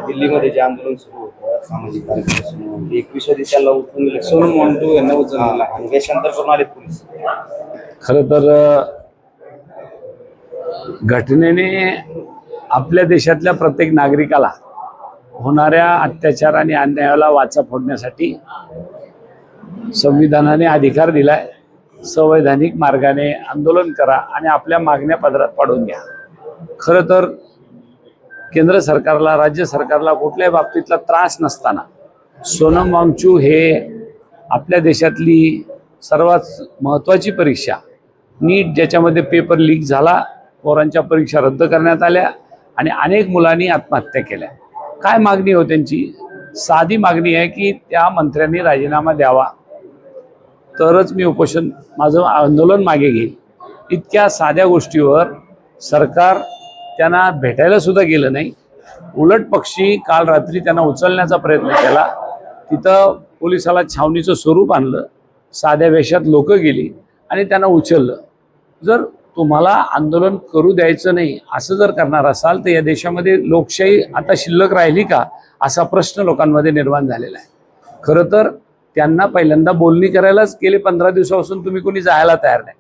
दिल्लीमध्ये जे आंदोलन सुरू होतं सामाजिक कार्यकर्त्यांसमोर 21व्या दिवसाला उचलून गेले सोनम वांगचूक यांना उचलला आणि वेषांतर करून आले पोलीस. खरं तर घटनेने आपल्या देशातल्या प्रत्येक नागरिकाला होणाऱ्या अत्याचार आणि अन्यायाला वाचा फोडण्यासाठी संविधानाने अधिकार दिलाय. संवैधानिक मार्गाने आंदोलन करा आणि आपल्या मागण्या पदरात पाडून घ्या. खरं तर केंद्र सरकारला, राज्य सरकारला कुठल्याही बाबतीतला त्रास नसताना सोनम वांगचूक हे आपल्या देशातली सर्वात महत्त्वाची परीक्षा नीट, ज्याच्यामध्ये पेपर लीक झाला, पोरांच्या परीक्षा रद्द करण्यात आल्या आणि अनेक मुलांनी आत्महत्या केल्या. काय मागणी हो त्यांची? साधी मागणी आहे की त्या मंत्र्यांनी राजीनामा द्यावा, तरच मी माझं आंदोलन मागे घेईल. इतक्या साध्या गोष्टीवर सरकार त्यांना भेटायला सुद्धा गेलं नाही. उलट पक्षी काल रात्री त्यांना उचलण्याचा प्रयत्न केला. तिथं पोलिसाला छावणीचं स्वरूप आणलं, साध्या वेशात लोक गेली आणि त्यांना उचललं. जर तुम्हाला आंदोलन करू द्यायचं नाही असं जर करणार असाल तर या देशामध्ये लोकशाही आता शिल्लक राहिली का, असा प्रश्न लोकांमध्ये निर्माण झालेला आहे. खरं तर त्यांना पहिल्यांदा बोलणी करायलाच गेले 15 दिवसापासून तुम्ही कोणी जायला तयार नाही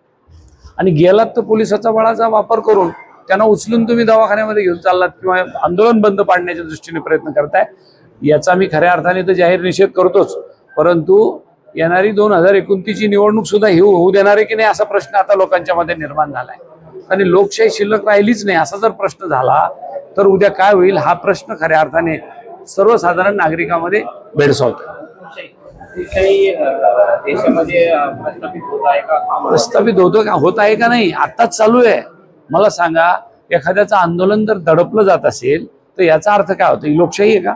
आणि गेलात तर पोलिसाचा बळाचा वापर करून त्यांना उचलून तुम्ही दवाखान्यामध्ये घेऊन चाललात किंवा आंदोलन बंद पाडण्याच्या दृष्टीने प्रयत्न करताय. याचा मी खऱ्या अर्थाने तर जाहीर निषेध करतोच, परंतु येणारी 2029ची निवडणूक सुद्धा होऊ देणार आहे की नाही असा प्रश्न आता लोकांच्या मध्ये निर्माण झालाय. आणि लोकशाही शिल्लक राहिलीच नाही असा जर प्रश्न झाला तर उद्या काय होईल हा प्रश्न खऱ्या अर्थाने सर्वसाधारण नागरिकांमध्ये भेडसावतो. देशामध्ये प्रस्थापित होत आहे का नाही आत्ताच चालू आहे. मला सांगा, एखाद्याचं आंदोलन जर दडपलं जात असेल तर याचा अर्थ काय होतो? ही लोकशाही आहे का?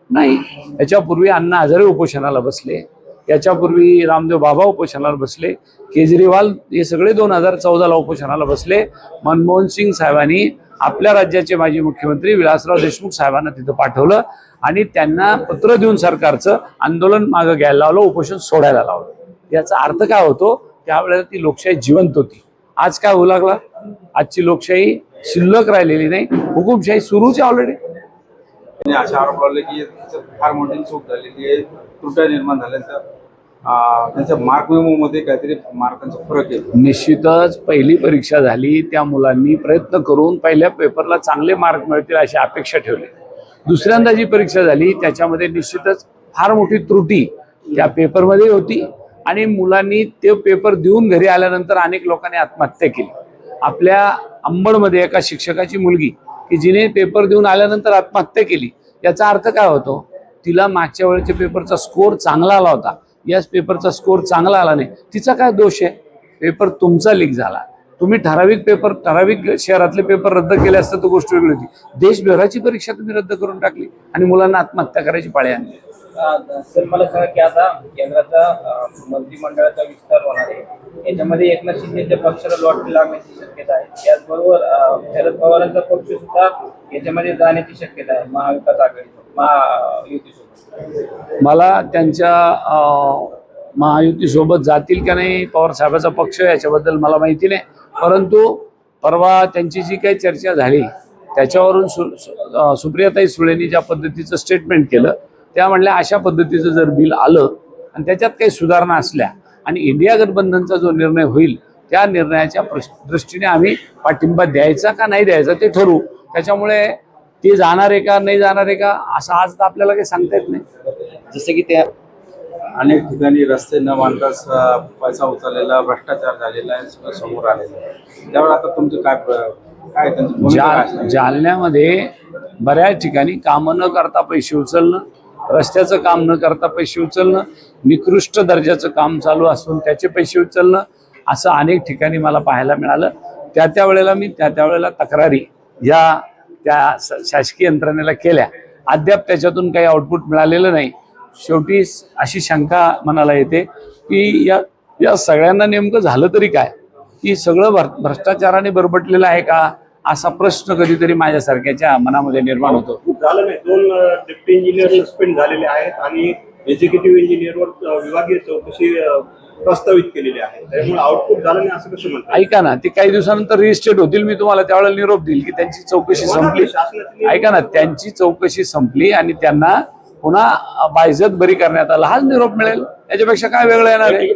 नाही. याच्यापूर्वी अण्णा हजारे उपोषणाला बसले, याच्यापूर्वी रामदेव बाबा उपोषणाला बसले, केजरीवाल हे सगळे 2014ला उपोषणाला बसले. मनमोहन सिंग साहेबांनी आपल्या राज्याचे माजी मुख्यमंत्री विलासराव देशमुख साहेबांना तिथं पाठवलं आणि त्यांना पत्र देऊन सरकारचं आंदोलन मागं घ्यायला लावलं, उपोषण सोडायला लावलं. याचा अर्थ काय होतो? त्यावेळेला ती लोकशाही जिवंत होती. आज काय होऊ लागला? आजची लोकशाही शिल्लक राहिलेली नाही, हुकुमशाही सुरूच आहे ऑलरेडी. अशा आरोप लावले की फार मोठी चूक झालेली आहे, त्रुट्या निर्माण झाल्या, तर त्यांच्या मार्क मेमोमध्ये काहीतरी मार्कांचा फरक आहे. निश्चितच पहिली परीक्षा झाली, त्या मुलांनी प्रयत्न करून पहिल्या पेपरला चांगले मार्क मिळतील अशी अपेक्षा ठेवली. दुसऱ्यांदा जी परीक्षा झाली त्याच्यामध्ये निश्चितच फार मोठी त्रुटी त्या पेपरमध्ये होती आणि मुलांनी ते पेपर देऊन घरी आल्यानंतर अनेक लोकांनी आत्महत्या केली. आपल्या अंबडमध्ये एका शिक्षकाची मुलगी की जिने पेपर देऊन आल्यानंतर आत्महत्या केली. याचा अर्थ काय होतो? तिला मागच्या वेळेच्या पेपरचा स्कोर चांगला आला होता, याच पेपरचा स्कोर चांगला आला नाही. तिचा काय दोष आहे? पेपर तुमचा लीक झाला. तुम्ही ठराविक शहरातले पेपर रद्द केले असतं तर गोष्ट वेगळी होती. देशभराची परीक्षा तुम्ही रद्द करून टाकली आणि मुलांना आत्महत्या करायची पाळी आणली. सर मला सांगा की आता केंद्राचा मंत्रिमंडळाचा विस्तार होणार आहे, याच्यामध्ये एकनाथ शिंदेच्या पक्षाला लॉटरी लागण्याची शक्यता आहे. त्याचबरोबर शरद पवारांचा पक्ष सुद्धा याच्यामध्ये जाण्याची शक्यता आहे महाविकास आघाडीसोबत, महायुतीसोबत. मला त्यांच्या महायुतीसोबत जातील का नाही पवार साहेबाचा पक्ष याच्याबद्दल मला माहिती नाही, परंतु परवा त्यांची जी काही चर्चा झाली त्याच्यावरून सुप्रियाताई सुळेंनी ज्या पद्धतीचं स्टेटमेंट केलं त्या म्हणल्या अशा पद्धतीचं जर बिल आलं आणि त्याच्यात काही सुधारणा असल्या आणि इंडिया गठबंधनचा जो निर्णय होईल त्या निर्णयाच्या दृष्टीने आम्ही पाठिंबा द्यायचा का नाही द्यायचा ते ठरवू. त्याच्यामुळे ते जाणार आहे का नाही जाणार आहे का असं आज तर आपल्याला काही सांगता येत नाही. जसं की त्या अनेक ठिकाणी रस्ते न बांधताच पैसा उचललेला, भ्रष्टाचार झालेला आहे समोर आलेला आहे. त्यावर आता तुमचं काय जालन्यामध्ये बऱ्याच ठिकाणी कामं न करता पैसे उचलणं, रस्त्याचं काम न करता पैसे उचलणं, निकृष्ट दर्जाचं काम चालू असून त्याचे पैसे उचलणं, असं अनेक ठिकाणी मला पाहायला मिळालं. त्या वेळेला मी तक्रारी या त्या शासकीय यंत्रणेला केल्या. अद्याप त्याच्यातून काही आउटपुट मिळालेलं नाही. शेवटी अशी शंका मनाला येते की या सगळ्यांना नेमकं झालं तरी काय, की सगळं भ्रष्टाचाराने बरबटलेलं आहे का असा प्रश्न कधीतरी माझ्यासारख्याच्या मनामध्ये निर्माण होतो. झालं नाही. 2 डिप्टी इंजिनियर सस्पेंड झालेले आहेत आणि एक्झिक्युटिव्ह इंजिनियरवर विभागीय चौकशी प्रस्तावित केलेले आहे, त्यामुळे आउटपुट झालं नाही असं कसं म्हणतात? ऐका ना, ते काही दिवसानंतर रिस्टेट होतील, मी तुम्हाला त्यावेळेला निरोप देईल की त्यांची चौकशी संपली. ऐका ना, त्यांची चौकशी संपली आणि त्यांना पुन्हा बायजत बरी करण्यात आला, हाच निरोप मिळेल. याच्यापेक्षा काय वेगळं येणार आहे?